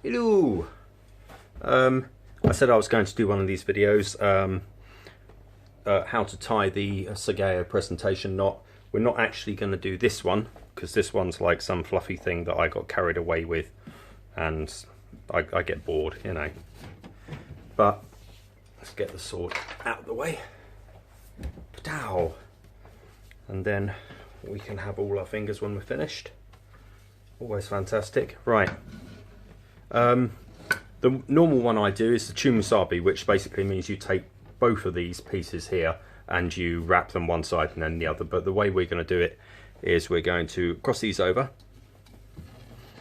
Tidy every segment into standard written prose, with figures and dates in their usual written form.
Hello! I said I was going to do one of these videos, how to tie the Sageo Presentation knot. We're not actually going to do this one, because this one's like some fluffy thing that I got carried away with, and I get bored, you know. But let's get the sword out of the way. Pow! And then we can have all our fingers when we're finished. Always fantastic. Right. The normal one I do is the chumusabi, which basically means you take both of these pieces here and you wrap them one side and then the other. But the way we're going to do it is we're going to cross these over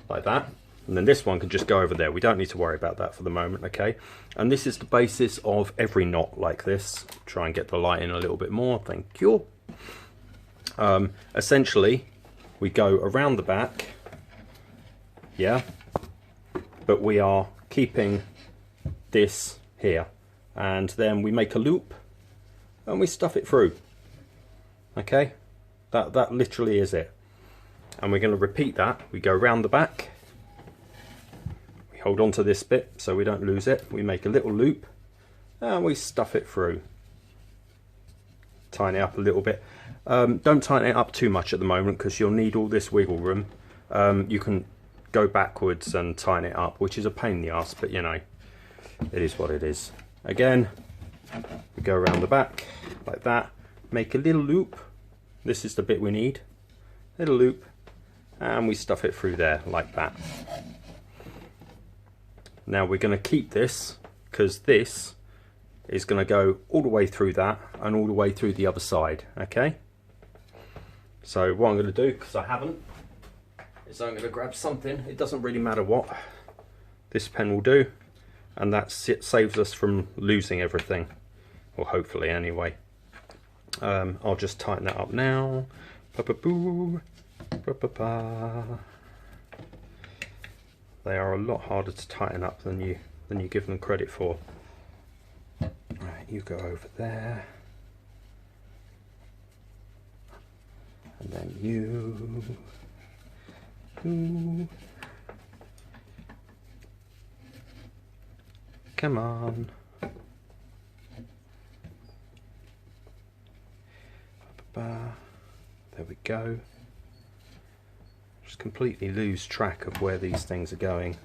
like that, and then this one can just go over there. We don't need to worry about that for the moment, okay? And this is the basis of every knot like this. Try and get the light in a little bit more, thank you. Essentially, we go around the back, yeah, but we are keeping this here, and then we make a loop and we stuff it through. Okay, that literally is it. And we're going to repeat that. We go around the back, we hold on to this bit so we don't lose it, we make a little loop and we stuff it through. Tighten it up a little bit. Don't tighten it up too much at the moment because you'll need all this wiggle room. You can go backwards and tighten it up, which is a pain in the ass, but you know, it is what it is. Again, we go around the back like that, make a little loop. This is the bit we need. Little loop, and we stuff it through there like that. Now we're going to keep this because this is going to go all the way through that and all the way through the other side. Okay, so what I'm going to do, because I haven't, is I'm going to grab something, it doesn't really matter what, this pen will do, and that saves us from losing everything, or hopefully anyway. I'll just tighten that up now. They are a lot harder to tighten up than you give them credit for. Right, you go over there, and then you. Ooh. Come on. There we go. Just completely lose track of where these things are going.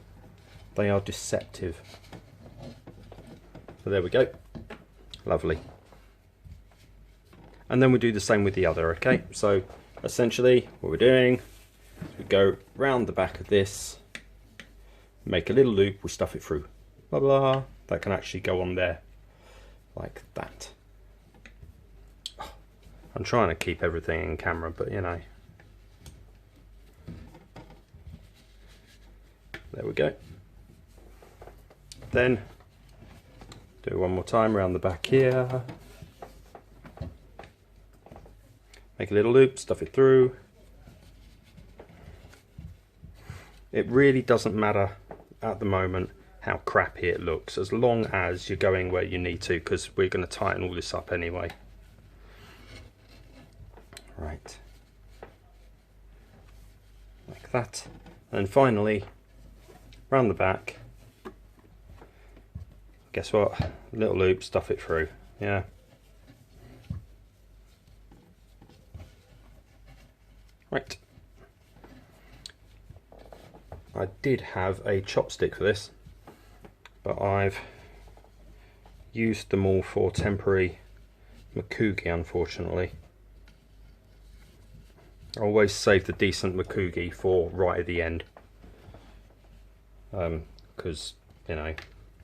They are deceptive. So there we go. Lovely. And then we do the same with the other, okay? So essentially what we're doing, we go round the back of this, make a little loop, we stuff it through. Blah blah. That can actually go on there like that. I'm trying to keep everything in camera, but you know. There we go. Then do one more time around the back here. Make a little loop, stuff it through. It really doesn't matter at the moment how crappy it looks, as long as you're going where you need to, because we're going to tighten all this up anyway. Right. Like that. And finally, round the back. Guess what? Little loop, stuff it through. Yeah. Right. I did have a chopstick for this, but I've used them all for temporary makugi, unfortunately. I always save the decent makugi for right at the end, because you know,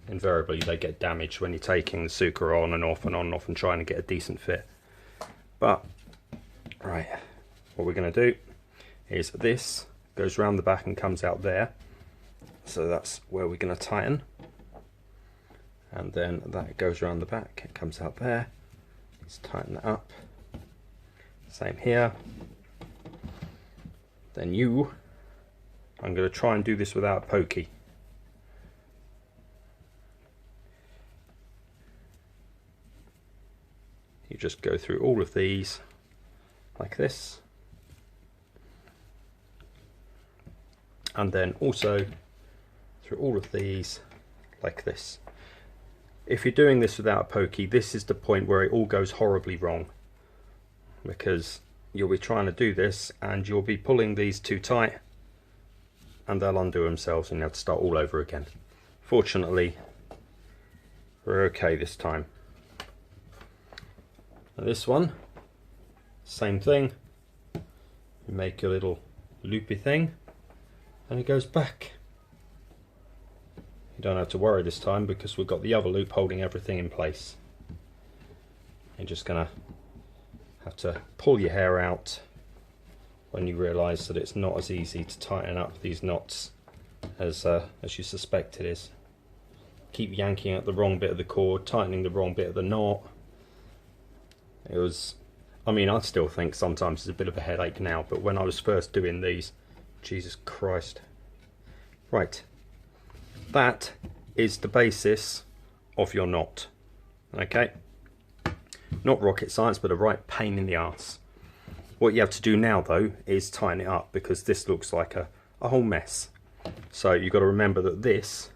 invariably they get damaged when you're taking the suka on and off and trying to get a decent fit. But right, what we're going to do is this goes around the back and comes out there, so that's where we're going to tighten, and then that goes around the back, it comes out there, let's tighten that up. Same here. Then I'm going to try and do this without a pokey. You just go through all of these like this, and then also through through all of these like this. If you're doing this without a pokey, this is the point where it all goes horribly wrong, because you'll be trying to do this and you'll be pulling these too tight and they'll undo themselves and you have to start all over again. Fortunately, we're okay this time. And this one, same thing. You make a little loopy thing and it goes back. You don't have to worry this time because we've got the other loop holding everything in place. You're just gonna have to pull your hair out when you realise that it's not as easy to tighten up these knots as you suspect it is. Keep yanking at the wrong bit of the cord, tightening the wrong bit of the knot. It was, I mean, I still think sometimes it's a bit of a headache now, but when I was first doing these, Jesus Christ. Right, that is the basis of your knot, okay? Not rocket science, but a right pain in the arse. What you have to do now though is tighten it up, because this looks like a whole mess. So you've got to remember that this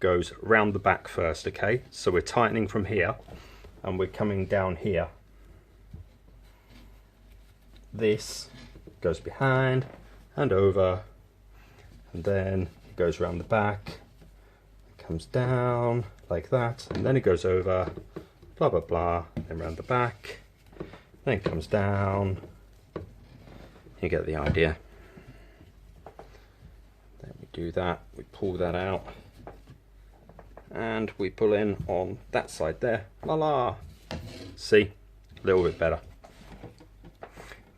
goes round the back first, okay? So we're tightening from here and we're coming down here. This goes behind and over, and then it goes around the back, comes down like that, and then it goes over, blah blah blah, then around the back, then it comes down. You get the idea. Then we do that, we pull that out, and we pull in on that side there. La la. See, a little bit better.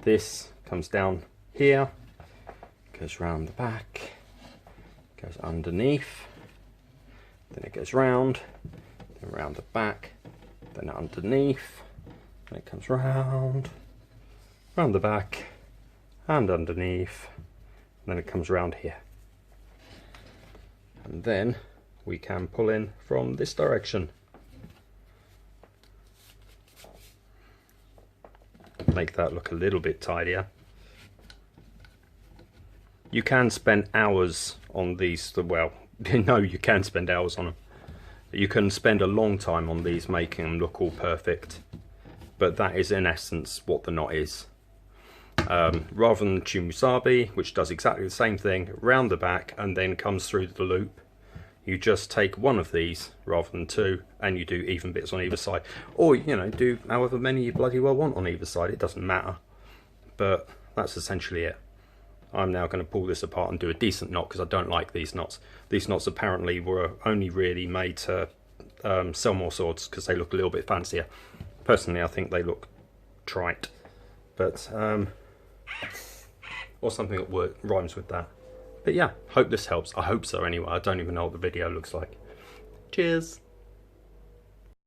This comes down here, goes round the back, goes underneath, then it goes round, then round the back, then underneath, then it comes round the back and underneath, and then it comes round here. And then we can pull in from this direction. Make that look a little bit tidier. You can spend hours on these, well, no, you can spend hours on them. You can spend a long time on these, making them look all perfect, but that is in essence what the knot is. Rather than Chumusabi, which does exactly the same thing, round the back and then comes through the loop, you just take one of these rather than two, and you do even bits on either side. Or, you know, do however many you bloody well want on either side, it doesn't matter. But that's essentially it. I'm now going to pull this apart and do a decent knot, because I don't like these knots. These knots apparently were only really made to sell more swords, because they look a little bit fancier. Personally, I think they look trite. But, or something that rhymes with that. But yeah, hope this helps. I hope so anyway. I don't even know what the video looks like. Cheers!